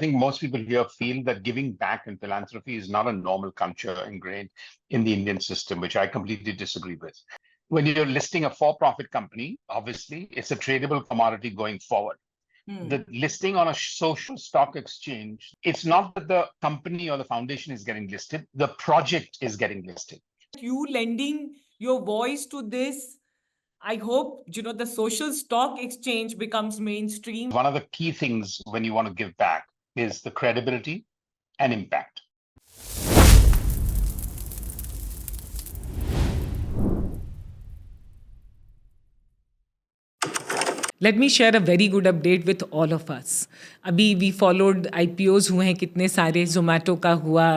think most people here feel that giving back and philanthropy is not a normal culture ingrained in the Indian system, which I completely disagree with. When you're listing a for-profit company, obviously, it's a tradable commodity going forward. The listing on a social stock exchange, it's not that the company or the foundation is getting listed, the project is getting listed. You lending your voice to this, I hope, the social stock exchange becomes mainstream. One of the key things when you want to give back is the credibility and impact. Let me share a very good update with all of us. अभी we followed IPOs हुए हैं कितने सारे, Zomato का हुआ,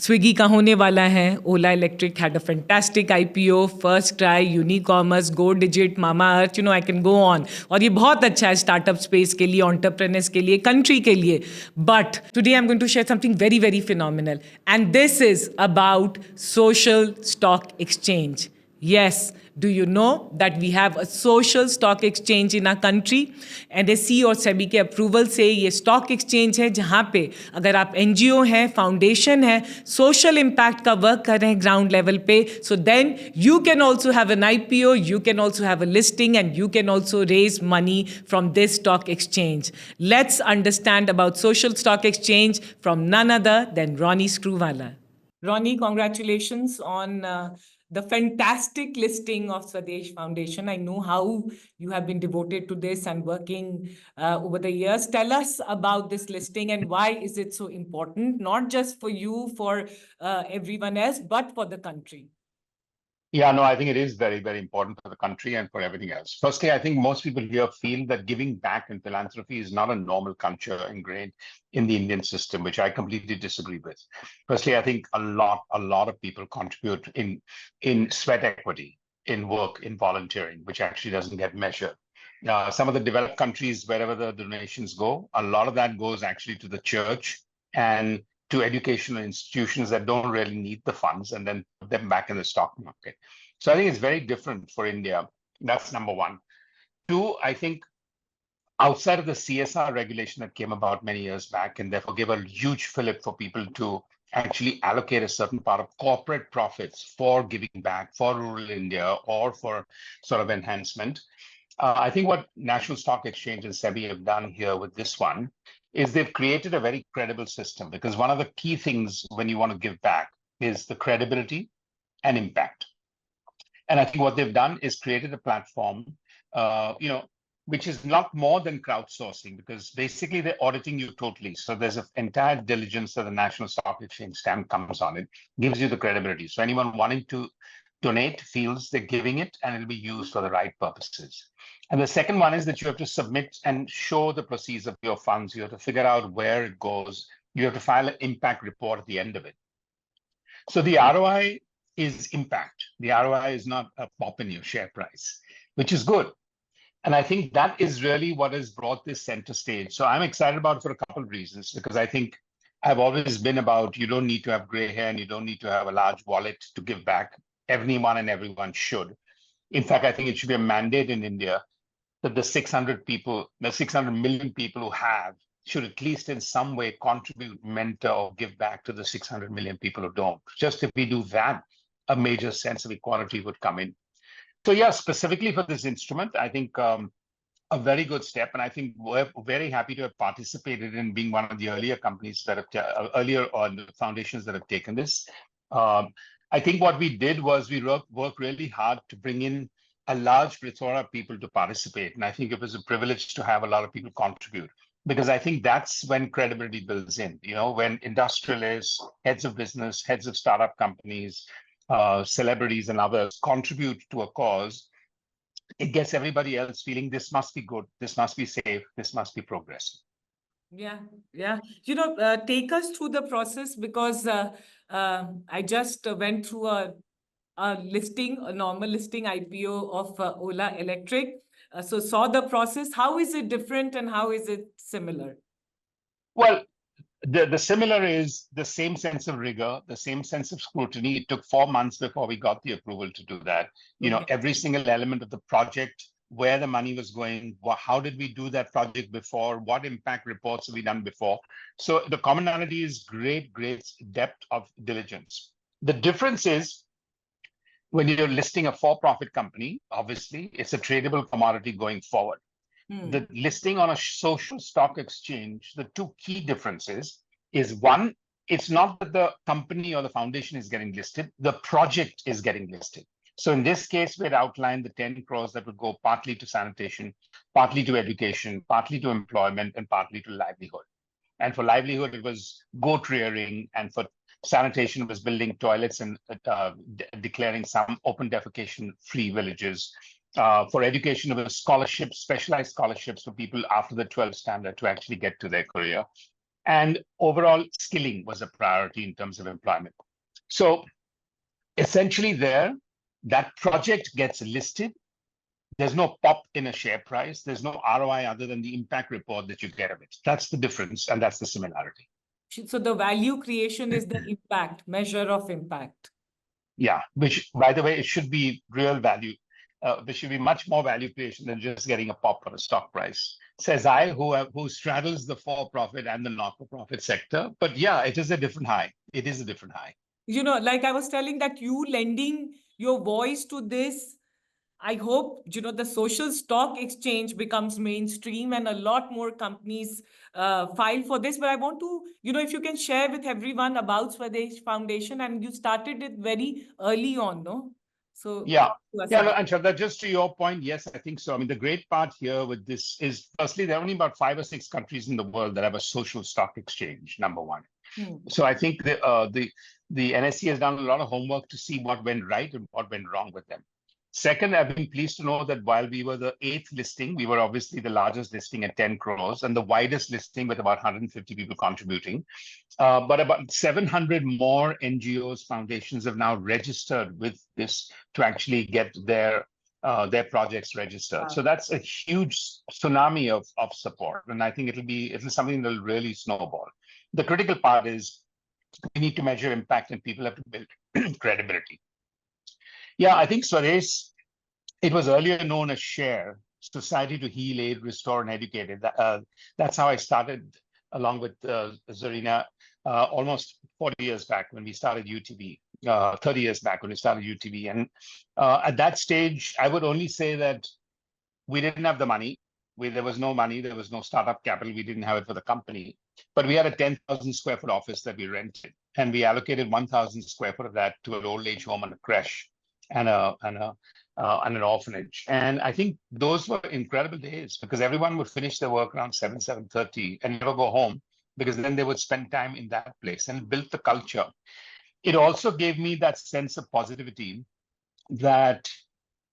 Swiggy का होने वाला है, Ola Electric had a fantastic IPO, first try, Unicommerce, Go Digit, Mama Earth, I can go on. और ये बहुत अच्छा है startup space के लिए, entrepreneurs के लिए, country के लिए. But today I'm going to share something very, very phenomenal. And this is about social stock exchange. Yes. Do you know that we have a social stock exchange in our country? SSE और SEBI के approval से ये stock exchange है जहाँ पे अगर आप NGO हैं, फाउंडेशन है, सोशल इम्पैक्ट का वर्क कर रहे हैं ग्राउंड लेवल पे, so then you can also have an IPO, you can also have a listing, and you can also raise money from this stock exchange. Let's understand about social stock exchange from none other than Ronnie Screwvala. Ronnie, congratulations on the fantastic listing of Swades Foundation. I know how you have been devoted to this and working over the years. Tell us about this listing and why is it so important, not just for you, for everyone else, but for the country. Yeah, no, I think it is very, very important for the country and for everything else. Firstly, I think most people here feel that giving back and philanthropy is not a normal culture ingrained in the Indian system, which I completely disagree with. Firstly, I think a lot of people contribute in sweat equity, in work, in volunteering, which actually doesn't get measured. Some of the developed countries, wherever the donations go, a lot of that goes actually to the church and to educational institutions that don't really need the funds and then put them back in the stock market. So I think it's very different for India. That's number one. Two, I think outside of the CSR regulation that came about many years back and therefore gave a huge fillip for people to actually allocate a certain part of corporate profits for giving back for rural India or for sort of enhancement. I think what National Stock Exchange and SEBI have done here with this one is they've created a very credible system, because one of the key things when you want to give back is the credibility and impact. And I think what they've done is created a platform, which is not more than crowdsourcing, because basically they're auditing you totally. So there's an entire diligence that the National Stock Exchange stamp comes on it, gives you the credibility. So anyone wanting to donate feels they're giving it and it'll be used for the right purposes. And the second one is that you have to submit and show the proceeds of your funds. You have to figure out where it goes. You have to file an impact report at the end of it. So the ROI is impact. The ROI is not a pop in your share price, which is good. And I think that is really what has brought this center stage. So I'm excited about it for a couple of reasons, because I think I've always been about you don't need to have gray hair and you don't need to have a large wallet to give back. Anyone and everyone should. In fact, I think it should be a mandate in India that the 600 million people who have should at least in some way contribute, mentor, or give back to the 600 million people who don't. Just if we do that, a major sense of equality would come in. So yeah, specifically for this instrument, I think a very good step. And I think we're very happy to have participated in being one of the earlier companies that have foundations that have taken this. I think what we did was we worked really hard to bring in a large plethora of people to participate. And I think it was a privilege to have a lot of people contribute, because I think that's when credibility builds in, when industrialists, heads of business, heads of startup companies, celebrities and others contribute to a cause, it gets everybody else feeling this must be good, this must be safe, this must be progressive. Yeah. Take us through the process, because I just went through a normal listing IPO of Ola Electric. So saw the process. How is it different and how is it similar? Well, the similar is the same sense of rigor, the same sense of scrutiny. It took 4 months before we got the approval to do that. Every single element of the project where the money was going, how did we do that project before, what impact reports have we done before. So the commonality is great depth of diligence. The difference is when you're listing a for-profit company, obviously it's a tradable commodity going forward. The listing on a social stock exchange, the two key differences is one, it's not that the company or the foundation is getting listed, the project is getting listed. So in this case, we had outlined the 10 crores that would go partly to sanitation, partly to education, partly to employment, and partly to livelihood. And for livelihood, it was goat rearing, and for sanitation, it was building toilets and declaring some open defecation-free villages. For education, it was scholarships, specialized scholarships for people after the 12th standard to actually get to their career. And overall skilling was a priority in terms of employment. So essentially there, that project gets listed. There's no pop in a share price. There's no ROI other than the impact report that you get of it. That's the difference, and that's the similarity. So the value creation is the impact, measure of impact. Yeah, which, by the way, it should be real value. There should be much more value creation than just getting a pop on a stock price. Says I, who straddles the for-profit and the not-for-profit sector. But yeah, it is a different high. It is a different high. You know, like I was telling that you lending your voice to this, I hope, you know, the social stock exchange becomes mainstream and a lot more companies file for this. But I want to, you know, if you can share with everyone about Swades Foundation, and you started it very early on, no? So yeah, no, and Shradha, just to your point, yes, I think so. I mean, the great part here with this is, firstly, there are only about 5 or 6 countries in the world that have a social stock exchange, number one. So I think the NSE has done a lot of homework to see what went right and what went wrong with them. Second, I've been pleased to know that while we were the 8th listing, we were obviously the largest listing at 10 crores and the widest listing with about 150 people contributing. But about 700 more NGOs, foundations have now registered with this to actually get their projects registered. Wow. So that's a huge tsunami of support. And I think it'll something that'll really snowball. The critical part is we need to measure impact and people have to build credibility. Yeah, I think Swades, it was earlier known as SHARE, Society to Heal, Aid, Restore, and Educate. That's how I started along with Zarina almost 40 years back when we started UTB, 30 years back when we started UTB. And at that stage, I would only say that we didn't have the money. There was no money. There was no startup capital. We didn't have it for the company. But we had a 10,000 square foot office that we rented. And we allocated 1,000 square foot of that to an old age home and a creche and an orphanage. And I think those were incredible days because everyone would finish their work around 7:30 and never go home because then they would spend time in that place and build the culture. It also gave me that sense of positivity that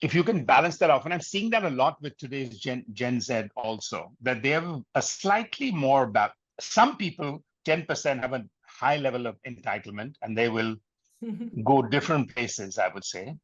if you can balance that off, and I'm seeing that a lot with today's Gen Z also, that they have a slightly more, some people, 10% have a high level of entitlement and they will go different places, I would say.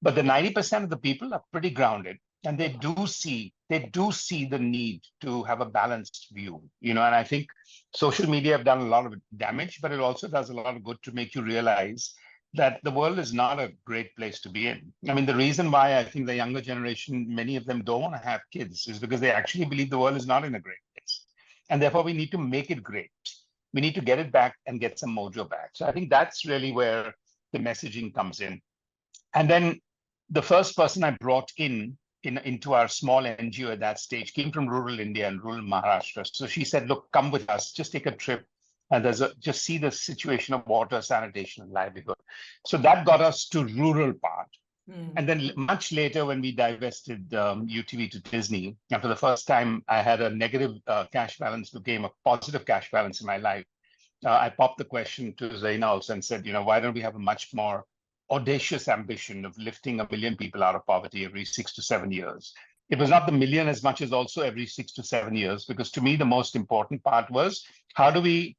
But the 90% of the people are pretty grounded and they do see the need to have a balanced view, you know, and I think social media have done a lot of damage, but it also does a lot of good to make you realize that the world is not a great place to be in. I mean, the reason why I think the younger generation, many of them don't want to have kids is because they actually believe the world is not in a great place. And therefore we need to make it great. We need to get it back and get some mojo back. So I think that's really where the messaging comes in. And then the first person I brought into our small NGO at that stage came from rural India and rural Maharashtra. So she said, look, come with us, just take a trip. And just see the situation of water, sanitation, and livelihood. So that got us to rural part. And then much later, when we divested UTV to Disney, and for the first time, I had a negative cash balance became a positive cash balance in my life. I popped the question to Zaina also and said, you know, why don't we have a much more audacious ambition of lifting 1 million people out of poverty every 6 to 7 years? It was not the million as much as also every 6 to 7 years, because to me, the most important part was how do we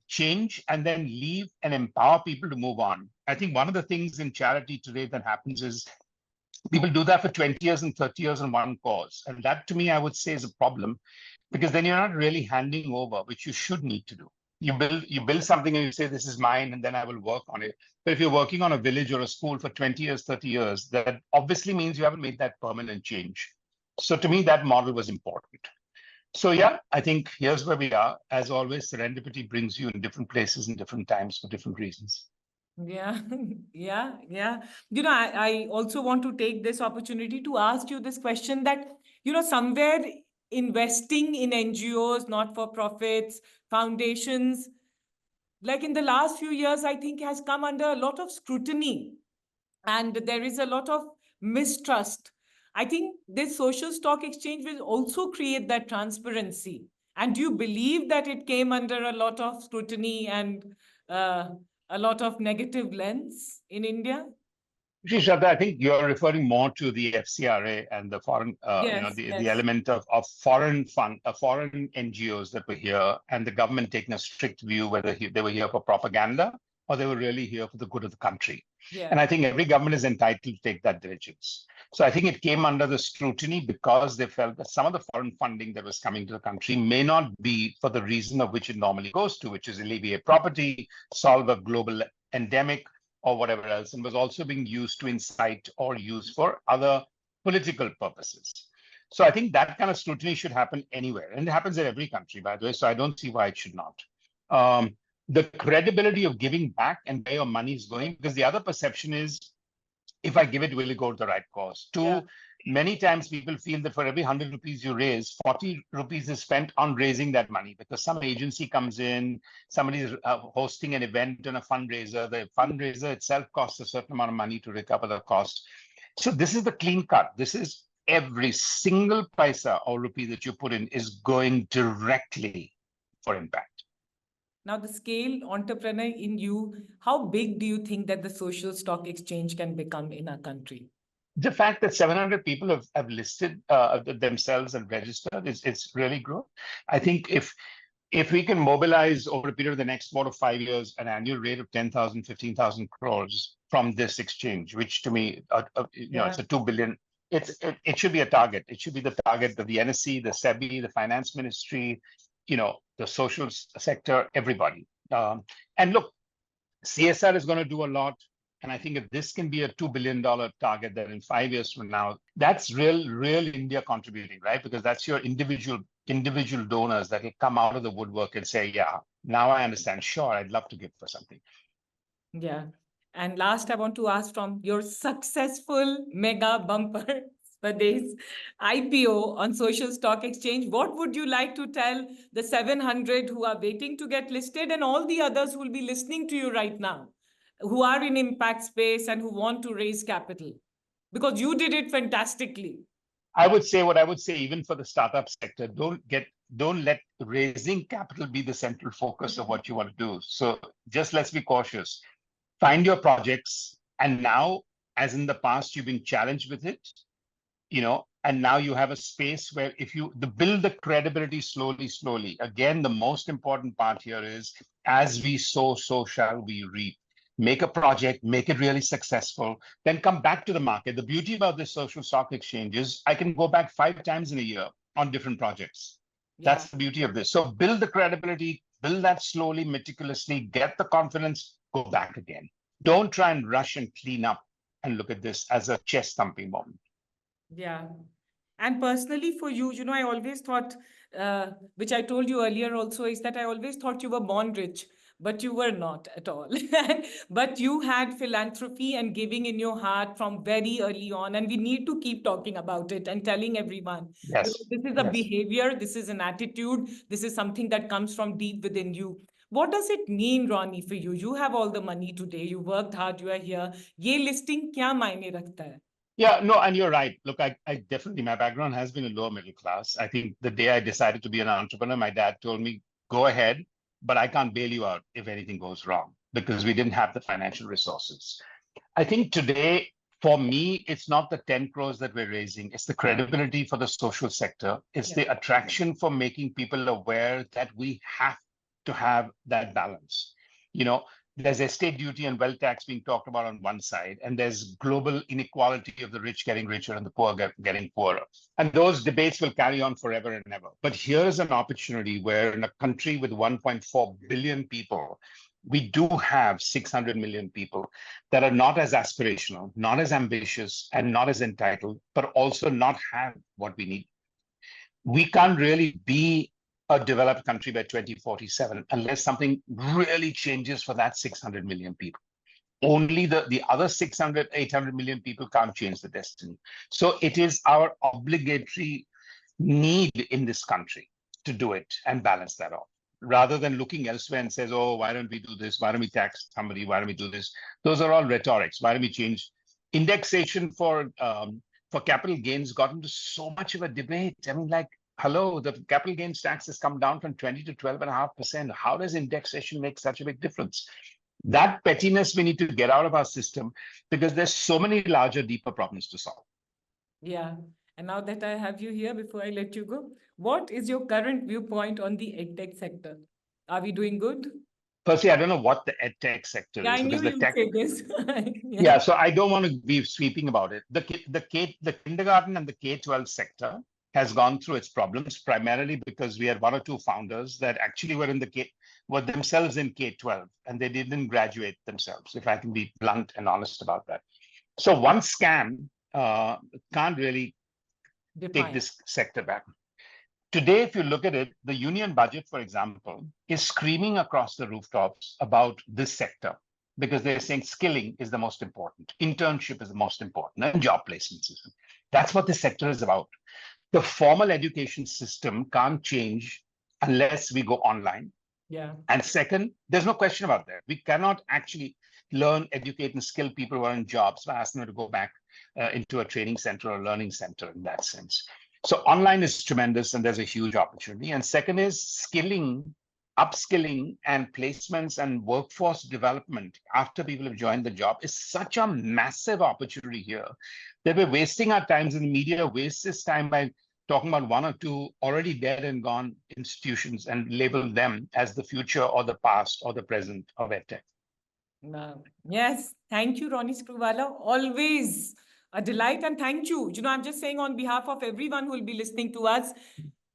change and then leave and empower people to move on? I think one of the things in charity today that happens is people do that for 20 years and 30 years on one cause. And that to me, I would say is a problem because then you're not really handing over, which you should need to do. You know, and I think social media have done a lot of damage, but it also does a lot of good to make you realize that the world is not a great place. And therefore we need to make it great. We need to get it back and get some mojo back. So I think that's really where the messaging comes in. And then the first person I brought into our small NGO at that stage came from rural India and rural Maharashtra. So she said, look, come with us, just take a trip. And there's just see the situation of water, sanitation, and livelihood. So that got us to rural part. You build something and you say, this is mine, and then I will work on it. But if you're working on a village or a school for 20 years, 30 years, that obviously means you haven't made that permanent change. So to me, that model was important. So yeah, I think here's where we are. As always, serendipity brings you in different places and different times for different reasons. Yeah, yeah. I also want to take this opportunity to ask you this question that, somewhere investing in NGOs, not for profits, foundations, like in the last few years, I think has come under a lot of scrutiny, and there is a lot of mistrust. I think this social stock exchange will also create that transparency. And do you believe that it came under a lot of scrutiny and uh, a lot of negative lens in India? Shradha, I think you're referring more to the FCRA and the foreign, Yes, the yes. element of foreign NGOs that were here, and the government taking a strict view whether they were here for propaganda or they were really here for the good of the country. Yeah. And I think every government is entitled to take that diligence. So I think it came under the scrutiny because they felt that some of the foreign funding that was coming to the country may not be for the reason of which it normally goes to, which is alleviate poverty, solve a global endemic, or whatever else, and was also being used to incite or use for other political purposes. So I think that kind of scrutiny should happen anywhere. And it happens in every country, by the way, so I don't see why it should not. The credibility of giving back and where your money is going, because the other perception is, if I give it, will it go to the right cause? Yeah. Many times people feel that for every 100 rupees you raise, 40 rupees is spent on raising that money because some agency comes in, somebody is hosting an event and a fundraiser. The fundraiser itself costs a certain amount of money to recover the cost. So this is the clean cut. This is every single paisa or rupee that you put in is going directly for impact. Now, the scale entrepreneur in you, how big do you think that the social stock exchange can become in our country? The fact that 700 people have listed themselves and registered is really good. I think if we can mobilize over a period of the next 4 to 5 years an annual rate of 10,000, 15,000 crores from this exchange, which to me, it's a 2 billion. It should be a target. It should be the target of the NSE, the SEBI, the finance ministry, the social sector, everybody. And look, CSR is going to do a lot. And I think if this can be a $2 billion target, that in 5 years from now, that's real India contributing, right? Because that's your individual donors that will come out of the woodwork and say, yeah, now I understand. Sure, I'd love to give for something. Yeah. And last, I want to ask, from your successful mega bumper Swades IPO on social stock exchange, what would you like to tell the 700 who are waiting to get listed and all the others who will be listening to you right now, who are in impact space and who want to raise capital? Because you did it fantastically. I would say what I would say, even for the startup sector, don't let raising capital be the central focus of what you want to do. So just let's be cautious. Find your projects, and now, as in the past, you've been challenged with it, and now you have a space where if you build the credibility slowly. Again, the most important part here is, as we sow, so shall we reap. Make a project, make it really successful, then come back to the market. The beauty about this social stock exchange is I can go back 5 times in a year on different projects. Yeah. That's the beauty of this. So build the credibility, build that slowly, meticulously, get the confidence, go back again. Don't try and rush and clean up and look at this as a chest thumping moment. Yeah. And personally for you, I always thought, which I told you earlier also, is that I always thought you were born rich, but you were not at all. But you had philanthropy and giving in your heart from very early on. And we need to keep talking about it and telling everyone, Yes. this is a behavior, this is an attitude, this is something that comes from deep within you. What does it mean, Ronnie, for you? You have all the money today. You worked hard. You are here. Ye listing kya maine rakhta hai? Yeah, no, and you're right. Look, I definitely, my background has been a lower middle class. I think the day I decided to be an entrepreneur, my dad told me, go ahead, but I can't bail you out if anything goes wrong, because we didn't have the financial resources. I think today, for me, it's not the 10 crores that we're raising. It's the credibility for the social sector. It's the attraction for making people aware that we have to have that balance. There's estate duty and wealth tax being talked about on one side, and there's global inequality of the rich getting richer and the poor getting poorer. And those debates will carry on forever and ever. But here's an opportunity where in a country with 1.4 billion people, we do have 600 million people that are not as aspirational, not as ambitious, and not as entitled, but also not have what we need. We can't really be a developed country by 2047 unless something really changes for that 600 million people. Only the other 600, 800 million people can't change the destiny. So it is our obligatory need in this country to do it and balance that off, rather than looking elsewhere and says, oh, why don't we do this? Why don't we tax somebody? Why don't we do this? Those are all rhetorics. Why don't we change indexation for capital gains? Got into so much of a debate. I mean, like, hello, the capital gains tax has come down from 20 to 12.5%. How does indexation make such a big difference? That pettiness we need to get out of our system, because there's so many larger, deeper problems to solve. Yeah. And now that I have you here, before I let you go, what is your current viewpoint on the edtech sector? Are we doing good? Firstly, I don't know what the edtech sector Yeah, is, I knew because the you'd tech. say this. Yeah, so I don't want to be sweeping about it. The kindergarten and the K-12 sector has gone through its problems primarily because we had one or two founders that actually were themselves in K-12 and they didn't graduate themselves, if I can be blunt and honest about that. So one scam can't really take this sector back. Today, if you look at it, the union budget, for example, is screaming across the rooftops about this sector because they're saying skilling is the most important, internship is the most important, and job placement system. That's what this sector is about. The formal education system can't change unless we go online. Yeah. And second, there's no question about that. We cannot actually learn, educate, and skill people who are in jobs by asking them to go back into a training center or learning center in that sense. So online is tremendous and there's a huge opportunity. And second is skilling, upskilling, and placements and workforce development after people have joined the job is such a massive opportunity here that we're wasting our times, in the media wastes this time by talking about one or two already dead and gone institutions and label them as the future or the past or the present of EdTech. Yes, thank you, Ronnie Screwvala. Always a delight, and thank you. I'm just saying on behalf of everyone who will be listening to us,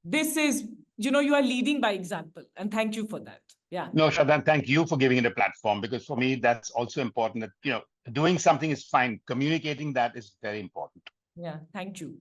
this is, you are leading by example, and thank you for that. Yeah. No, Shradha, thank you for giving it a platform, because for me, that's also important that, doing something is fine. Communicating that is very important. Yeah, thank you.